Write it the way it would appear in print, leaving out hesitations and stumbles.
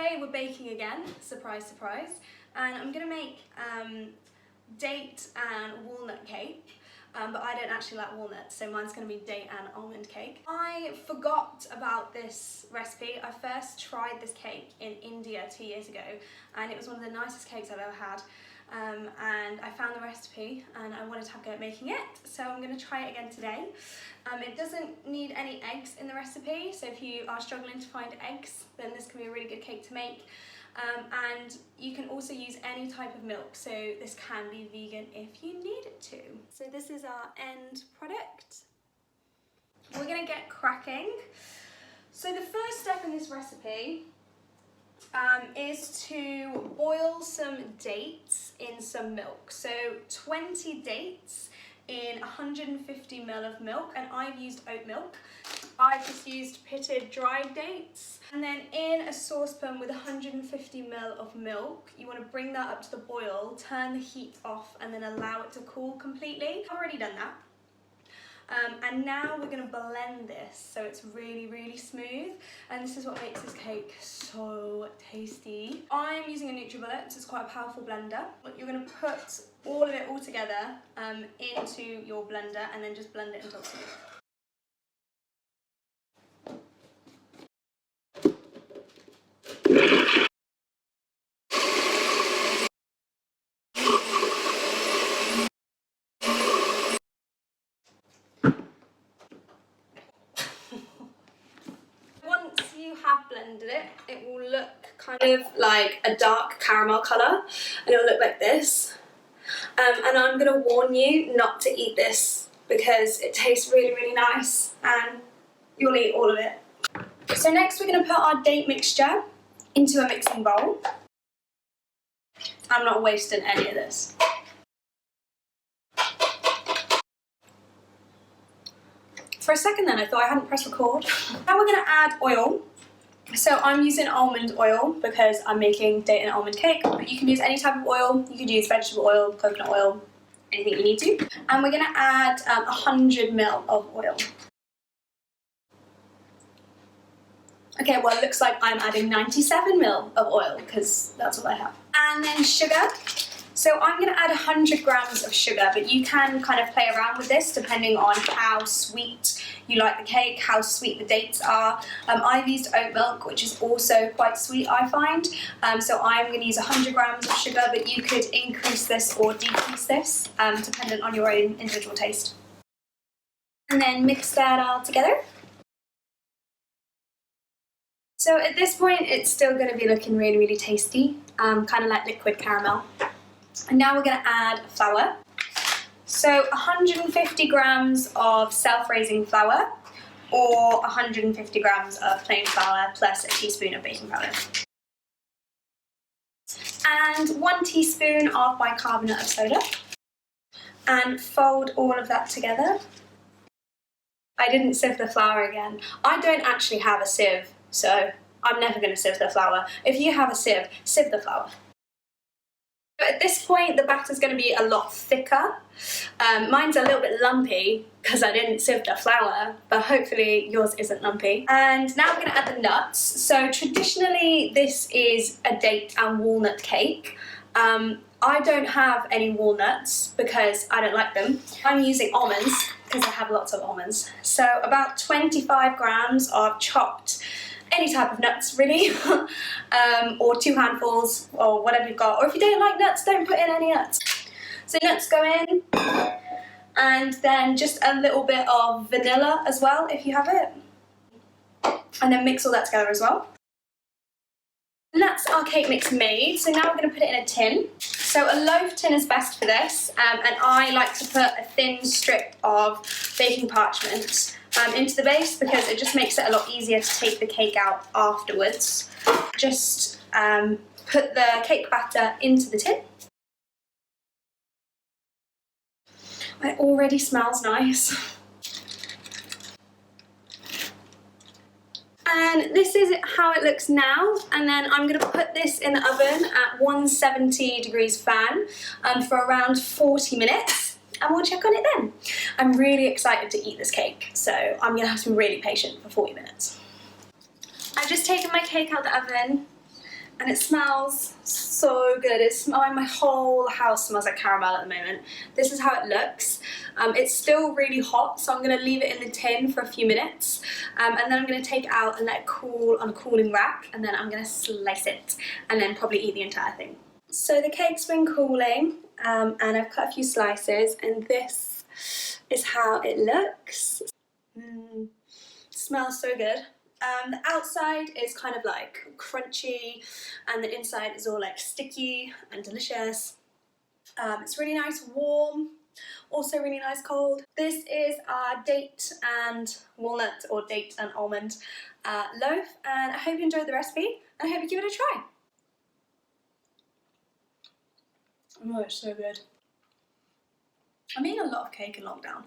today we're baking again, surprise, surprise, and I'm going to make date and walnut cake, but I don't actually like walnuts, so mine's going to be date and almond cake. I forgot about this recipe. I first tried this cake in India 2 years ago, and it was one of the nicest cakes I've ever had. And I found the recipe and I wanted to have a go at making it, so I'm going to try it again today. It doesn't need any eggs in the recipe, so if you are struggling to find eggs, then this can be a really good cake to make. And you can also use any type of milk, so this can be vegan if you need it to. So this is our end product. We're going to get cracking. So the first step in this recipe is to boil some dates in some milk. So 20 dates in 150 ml of milk, and I've used oat milk. I've just used pitted dried dates. And then in a saucepan with 150 ml of milk, you want to bring that up to the boil, turn the heat off, and then allow it to cool completely. I've already done that. And now we're going to blend this so it's really, really smooth, and this is what makes this cake so tasty. I'm using a NutriBullet, so it's quite a powerful blender. You're going to put all of it all together into your blender and then just blend it until it's smooth. Have blended it, it will look kind of like a dark caramel colour, and it will look like this. And I'm going to warn you not to eat this because it tastes really, really nice and you'll eat all of it. So next we're going to put our date mixture into a mixing bowl. I'm not wasting any of this. For a second then I thought I hadn't pressed record. Now we're going to add oil. So I'm using almond oil because I'm making date and almond cake, but you can use any type of oil. You could use vegetable oil, coconut oil, anything you need to. And we're going to add 100 ml of oil. Okay, well it looks like I'm adding 97 ml of oil because that's what I have. And then sugar. So I'm going to add 100 grams of sugar, but you can kind of play around with this depending on how sweet you like the cake, how sweet the dates are. I've used oat milk, which is also quite sweet, I find. So I'm going to use 100 grams of sugar, but you could increase this or decrease this, dependent on your own individual taste. And then mix that all together. So at this point, it's still going to be looking really, really tasty, kind of like liquid caramel. And now we're going to add flour. So 150 grams of self-raising flour or 150 grams of plain flour plus a teaspoon of baking powder. And 1 teaspoon of bicarbonate of soda. And fold all of that together. I didn't sieve the flour again. I don't actually have a sieve, so I'm never going to sieve the flour. If you have a sieve, sieve the flour. At this point, the batter's going to be a lot thicker. Mine's a little bit lumpy because I didn't sieve the flour, but hopefully yours isn't lumpy. And now we're going to add the nuts. So traditionally, this is a date and walnut cake. I don't have any walnuts because I don't like them. I'm using almonds because I have lots of almonds. So about 25 grams of chopped any type of nuts really, or 2 handfuls or whatever you've got, or if you don't like nuts, don't put in any nuts. So nuts go in, and then just a little bit of vanilla as well if you have it, and then mix all that together as well. And that's our cake mix made. So now we're going to put it in a tin. So a loaf tin is best for this, and I like to put a thin strip of baking parchment into the base because it just makes it a lot easier to take the cake out afterwards. Just put the cake batter into the tin. It already smells nice. And this is how it looks now, and then I'm going to put this in the oven at 170 degrees fan for around 40 minutes. And we'll check on it then. I'm really excited to eat this cake, so I'm going to have to be really patient for 40 minutes. I've just taken my cake out of the oven, and it smells so good. My whole house smells like caramel at the moment. This is how it looks. It's still really hot, so I'm going to leave it in the tin for a few minutes, and then I'm going to take it out and let it cool on a cooling rack, and then I'm going to slice it and then probably eat the entire thing. So the cake's been cooling, and I've cut a few slices, and this is how it looks. Smells so good. The outside is kind of like crunchy, and the inside is all like sticky and delicious. It's really nice warm, also really nice cold. This is our date and walnut, or date and almond loaf, and I hope you enjoyed the recipe, and I hope you give it a try. Oh, it's so good. I'm eating a lot of cake in lockdown.